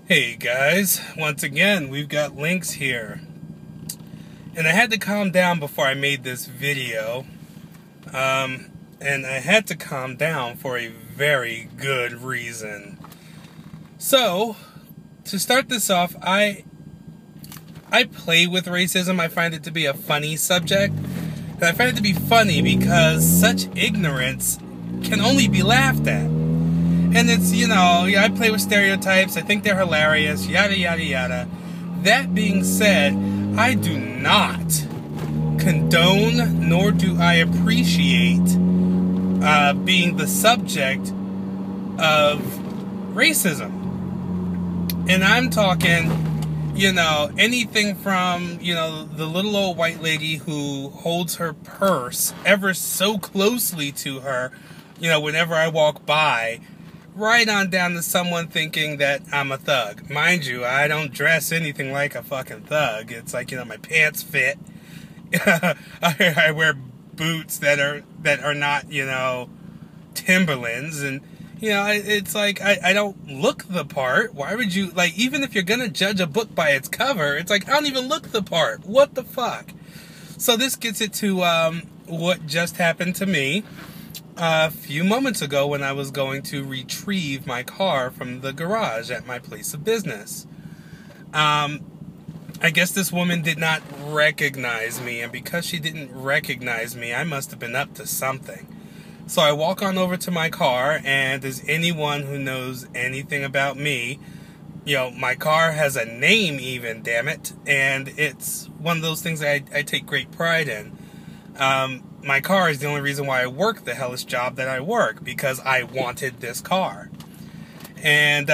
Hey guys, once again we've got Lynx here, and I had to calm down before I made this video, and I had to calm down for a very good reason. So, to start this off, I play with racism. I find it to be a funny subject, and I find it to be funny because such ignorance can only be laughed at. And it's, I play with stereotypes. I think they're hilarious, yada, yada, yada. That being said, I do not condone nor do I appreciate being the subject of racism. And I'm talking, anything from, the little old white lady who holds her purse ever so closely to her, whenever I walk by, right on down to someone thinking that I'm a thug. Mind you, I don't dress anything like a fucking thug. It's like, my pants fit. I wear boots that are not, Timberlands. And, it's like, I don't look the part. Why would you, even if you're gonna judge a book by its cover, it's like, I don't even look the part. What the fuck? So this gets it to, what just happened to me a few moments ago when I was going to retrieve my car from the garage at my place of business. I guess this woman did not recognize me, and because she didn't recognize me, I must have been up to something. So I walk on over to my car, and as anyone who knows anything about me, my car has a name even, damn it, and it's one of those things that I take great pride in. My car is the only reason why I work the hellish job that I work, because I wanted this car. And,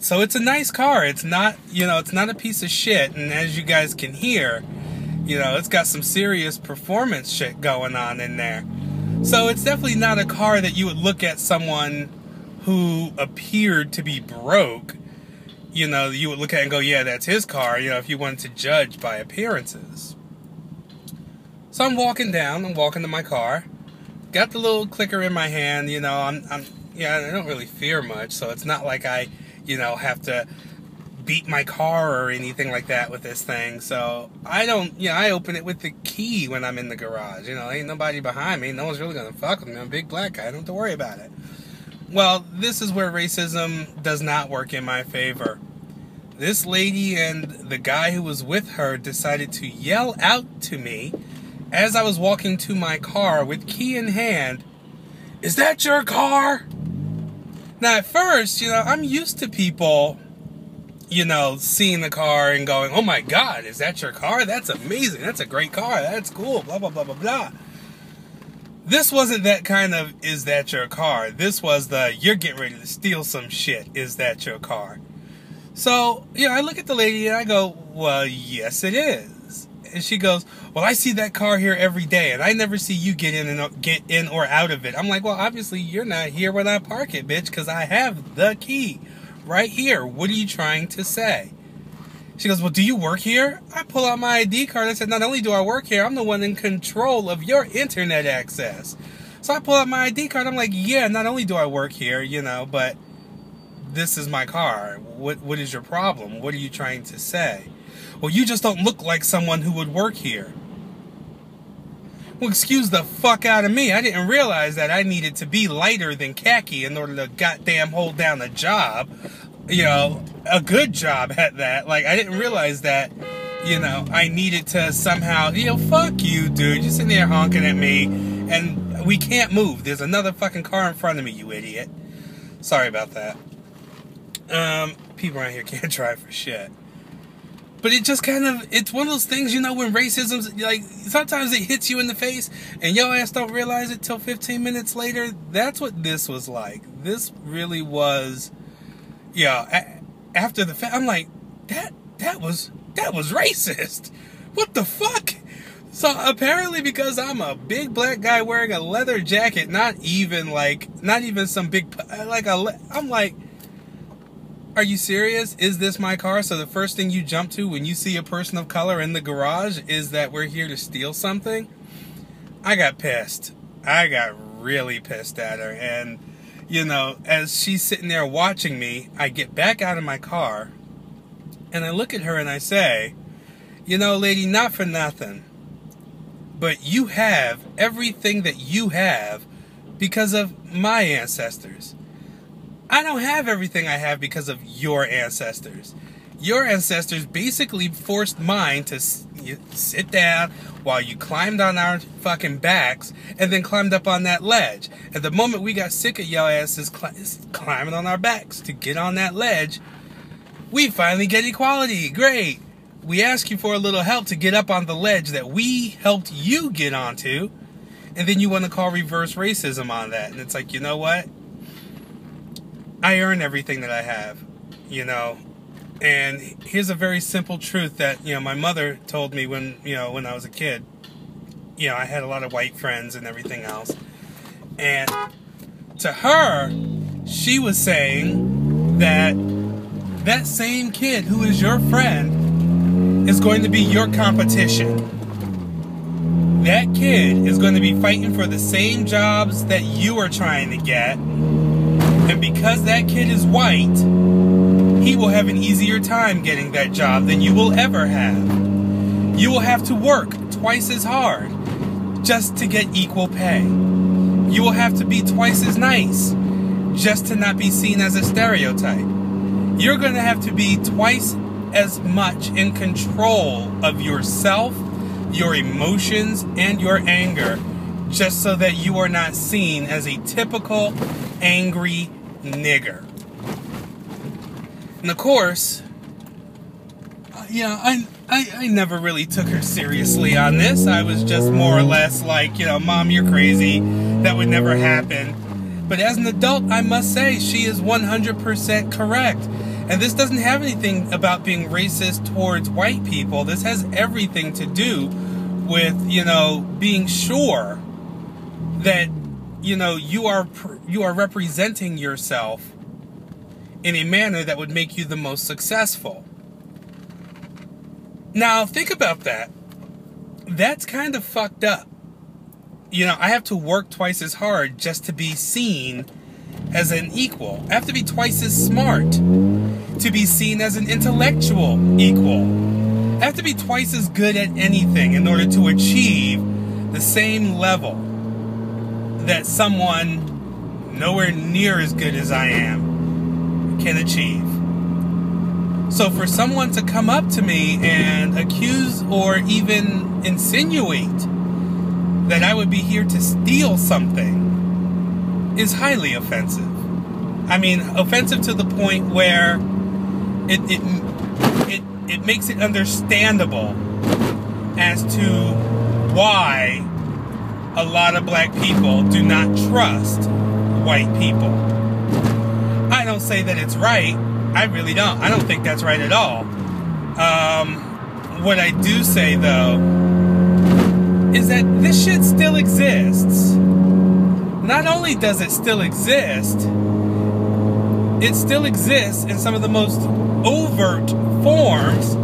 so it's a nice car. It's not, it's not a piece of shit. And as you guys can hear, it's got some serious performance shit going on in there. So it's definitely not a car that you would look at someone who appeared to be broke, you would look at and go, yeah, that's his car, if you wanted to judge by appearances. So I'm walking to my car, got the little clicker in my hand, I don't really fear much, so it's not like I, have to beat my car or anything like that with this thing. So I open it with the key when I'm in the garage, ain't nobody behind me, no one's really gonna fuck with me, I'm a big black guy, I don't have to worry about it. Well, this is where racism does not work in my favor. This lady and the guy who was with her decided to yell out to me as I was walking to my car with key in hand, "Is that your car?" Now at first, I'm used to people, seeing the car and going, "Oh my God, is that your car? That's amazing. That's a great car. That's cool, blah, blah, blah, blah, blah." This wasn't that kind of, "Is that your car?" This was the, "You're getting ready to steal some shit. Is that your car?" So, I look at the lady and I go, "Well, yes it is." And she goes, "Well, I see that car here every day, and I never see you get in or out of it." I'm like, "Well, obviously you're not here when I park it, bitch, because I have the key right here. What are you trying to say?" She goes, "Well, do you work here?" I pull out my ID card. I said, "Not only do I work here, I'm the one in control of your internet access." So I pull out my ID card. I'm like, "Yeah, not only do I work here, but this is my car. What is your problem? What are you trying to say?" "Well, you just don't look like someone who would work here." Well, excuse the fuck out of me. I didn't realize that I needed to be lighter than khaki in order to goddamn hold down a job. A good job at that. I didn't realize that, I needed to somehow, fuck you, dude. You're sitting there honking at me, and we can't move. There's another fucking car in front of me, you idiot. Sorry about that. People around here can't drive for shit. But it just it's one of those things, when racism's, sometimes it hits you in the face, and your ass don't realize it till 15 minutes later. That's what this was like. This really was, after the fact, I'm like, that was racist. What the fuck? So apparently because I'm a big black guy wearing a leather jacket, not even some big, I'm like, are you serious? Is this my car? So the first thing you jump to when you see a person of color in the garage is that we're here to steal something? I got pissed. I got really pissed at her. And, as she's sitting there watching me, I get back out of my car, And I look at her and I say, you know, lady, not for nothing, but you have everything that you have because of my ancestors. I don't have everything I have because of your ancestors. Your ancestors basically forced mine to sit down while you climbed on our fucking backs and then climbed up on that ledge. At the moment we got sick of y'all asses climbing on our backs to get on that ledge, we finally get equality. Great. We ask you for a little help to get up on the ledge that we helped you get onto, and then you want to call reverse racism on that. And it's like, you know what? I earn everything that I have, you know. And here's a very simple truth that, you know, my mother told me when I was a kid. You know, I had a lot of white friends and everything else. And to her, she was saying that that same kid who is your friend is going to be your competition. That kid is going to be fighting for the same jobs that you are trying to get. And because that kid is white, he will have an easier time getting that job than you will ever have. You will have to work twice as hard just to get equal pay. You will have to be twice as nice just to not be seen as a stereotype. You're going to have to be twice as much in control of yourself, your emotions, and your anger, just so that you are not seen as a typical angry nigger. And of course, you know, I never really took her seriously on this. I was just more or less like, you know, Mom, you're crazy. That would never happen. But as an adult, I must say she is 100% correct. And this doesn't have anything about being racist towards white people. This has everything to do with, you know, being sure that, you know, you are representing yourself in a manner that would make you the most successful. Now, think about that. That's kind of fucked up. You know, I have to work twice as hard just to be seen as an equal. I have to be twice as smart to be seen as an intellectual equal. I have to be twice as good at anything in order to achieve the same level that someone nowhere near as good as I am can achieve. So for someone to come up to me and accuse or even insinuate that I would be here to steal something is highly offensive. I mean, offensive to the point where it makes it understandable as to why a lot of black people do not trust white people. I don't say that it's right. I really don't. I don't think that's right at all. What I do say, though, is that this shit still exists. Not only does it still exist, it still exists in some of the most overt forms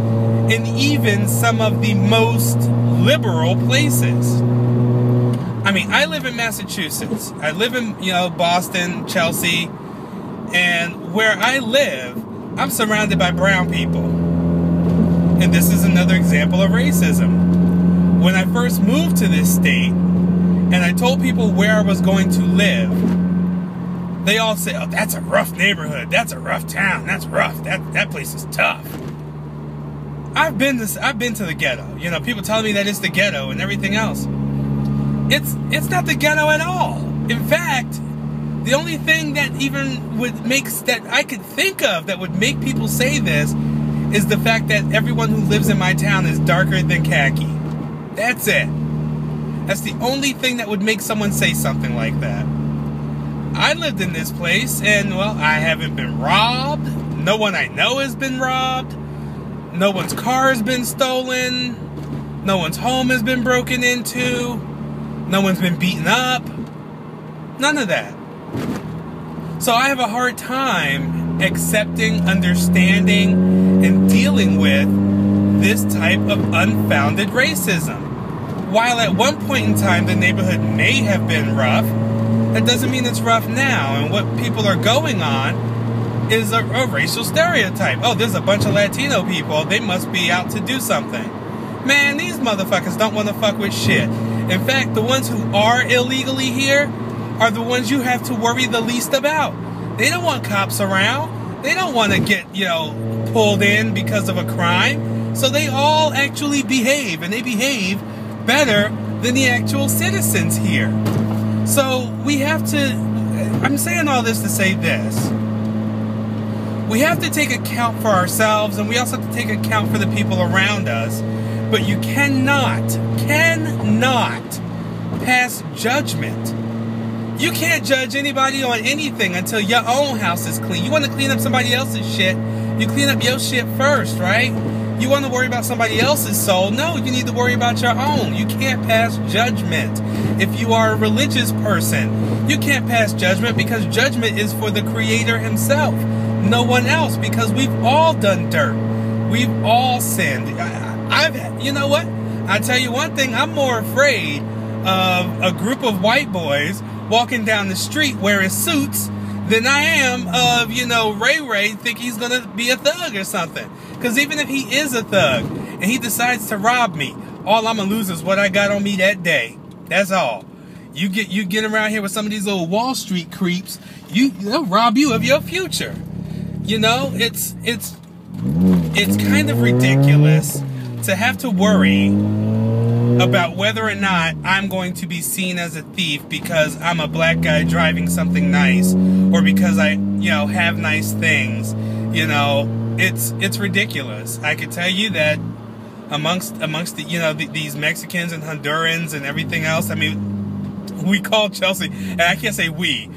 in even some of the most liberal places. I mean, I live in Massachusetts. I live in, you know, Boston, Chelsea, and where I live, I'm surrounded by brown people. And this is another example of racism. When I first moved to this state, and I told people where I was going to live, they all said, oh, that's a rough neighborhood. That's a rough town. That's rough. That place is tough. I've been to the ghetto. You know, people telling me that it's the ghetto and everything else. It's not the ghetto at all. In fact, the only thing that even that I could think of that would make people say this is the fact that everyone who lives in my town is darker than khaki. That's it. That's the only thing that would make someone say something like that. I lived in this place, and, well, I haven't been robbed. No one I know has been robbed. No one's car has been stolen. No one's home has been broken into. No one's been beaten up. None of that. So I have a hard time accepting, understanding, and dealing with this type of unfounded racism. While at one point in time the neighborhood may have been rough, that doesn't mean it's rough now. And what people are going on is a racial stereotype. Oh, there's a bunch of Latino people. They must be out to do something. Man, these motherfuckers don't want to fuck with shit. In fact, the ones who are illegally here are the ones you have to worry the least about. They don't want cops around. They don't want to get, pulled in because of a crime. So they all actually behave, and they behave better than the actual citizens here. So we have to, I'm saying all this to say this. We have to take account for ourselves, and we also have to take account for the people around us. But you cannot pass judgment. You can't judge anybody on anything until your own house is clean. You want to clean up somebody else's shit, you clean up your shit first, right? You want to worry about somebody else's soul? No, you need to worry about your own. You can't pass judgment. If you are a religious person, you can't pass judgment because judgment is for the Creator Himself, no one else, because we've all done dirt. We've all sinned. You know what? I tell you one thing, I'm more afraid of a group of white boys walking down the street wearing suits than I am of, Ray think he's going to be a thug or something. Because even if he is a thug and he decides to rob me, all I'm going to lose is what I got on me that day. That's all. You get around here with some of these little Wall Street creeps, they'll rob you of your future. It's kind of ridiculous to have to worry about whether or not I'm going to be seen as a thief because I'm a black guy driving something nice, or because I, have nice things. It's ridiculous. I can tell you that amongst the, these Mexicans and Hondurans and everything else, I mean, we call Chelsea, and I can't say we,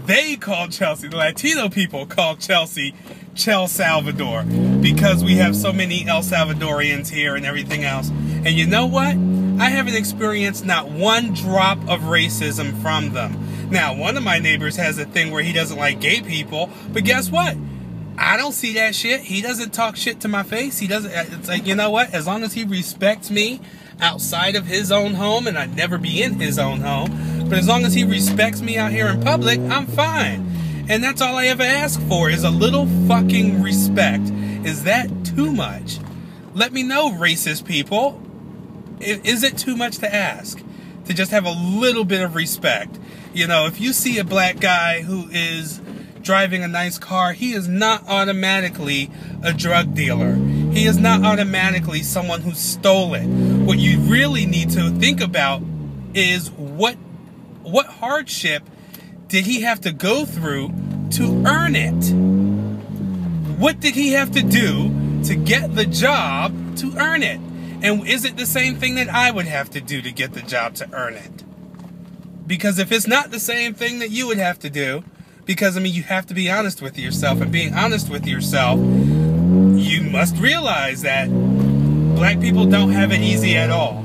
they call Chelsea, the Latino people call Chelsea Chel Salvador, because we have so many El Salvadorians here and everything else. And you know what? I haven't experienced not one drop of racism from them. Now, one of my neighbors has a thing where he doesn't like gay people, but guess what? I don't see that shit. He doesn't talk shit to my face. He doesn't. It's like, you know what? As long as he respects me outside of his own home, and I'd never be in his own home, but as long as he respects me out here in public, I'm fine. And that's all I ever ask for, is a little fucking respect. Is that too much? Let me know, racist people. Is it too much to ask? To just have a little bit of respect? If you see a black guy who is driving a nice car, he is not automatically a drug dealer. He is not automatically someone who stole it. What you really need to think about is what hardship did he have to go through to earn it? What did he have to do to get the job to earn it? And is it the same thing that I would have to do to get the job to earn it? Because if it's not the same thing that you would have to do, because, you have to be honest with yourself, and being honest with yourself, you must realize that black people don't have it easy at all.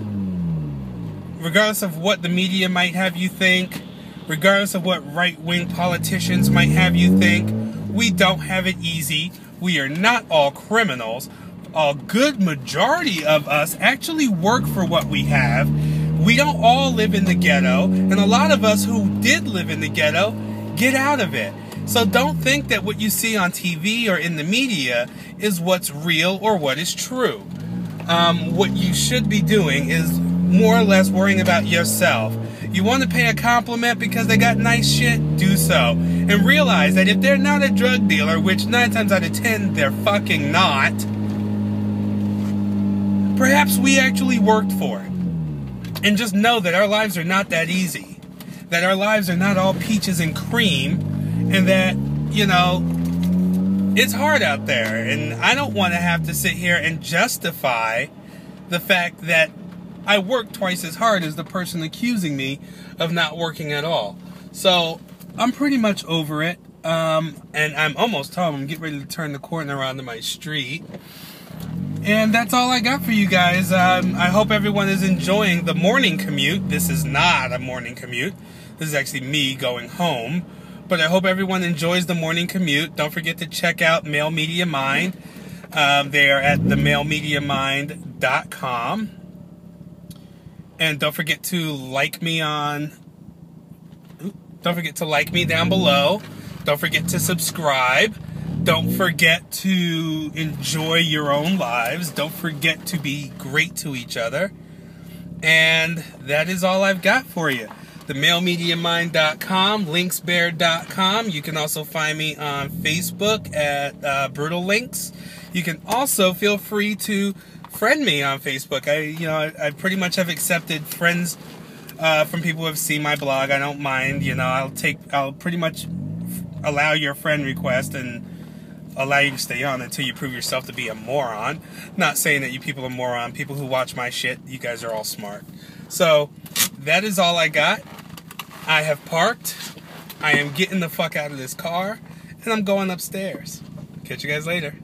Regardless of what the media might have you think, regardless of what right-wing politicians might have you think, we don't have it easy. We are not all criminals. A good majority of us actually work for what we have. We don't all live in the ghetto, and a lot of us who did live in the ghetto get out of it. So don't think that what you see on TV or in the media is what's real or what is true. What you should be doing is more or less worrying about yourself. You want to pay a compliment because they got nice shit? Do so. And realize that if they're not a drug dealer, which 9 times out of 10 they're fucking not, perhaps we actually worked for it. And just know that our lives are not that easy. That our lives are not all peaches and cream. And that, it's hard out there. And I don't want to have to sit here and justify the fact that I work twice as hard as the person accusing me of not working at all. So I'm pretty much over it. And I'm almost home. I'm getting ready to turn the corner onto my street. And that's all I got for you guys. I hope everyone is enjoying the morning commute. This is not a morning commute. This is actually me going home. But I hope everyone enjoys the morning commute. Don't forget to check out Male Media Mind. They are at themalemediamind.com. And don't forget to like me on... Don't forget to like me down below. Don't forget to subscribe. Don't forget to enjoy your own lives. Don't forget to be great to each other. And that is all I've got for you. TheMaleMediaMind.com, LynxBear.com. You can also find me on Facebook at Brutal Lynx. You can also feel free to friend me on Facebook. I pretty much have accepted friends from people who have seen my blog. I don't mind. I'll pretty much allow your friend request and allow you to stay on until you prove yourself to be a moron. Not saying that you people are moron. People who watch my shit, you guys are all smart. So, that is all I got. I have parked. I am getting the fuck out of this car. And I'm going upstairs. Catch you guys later.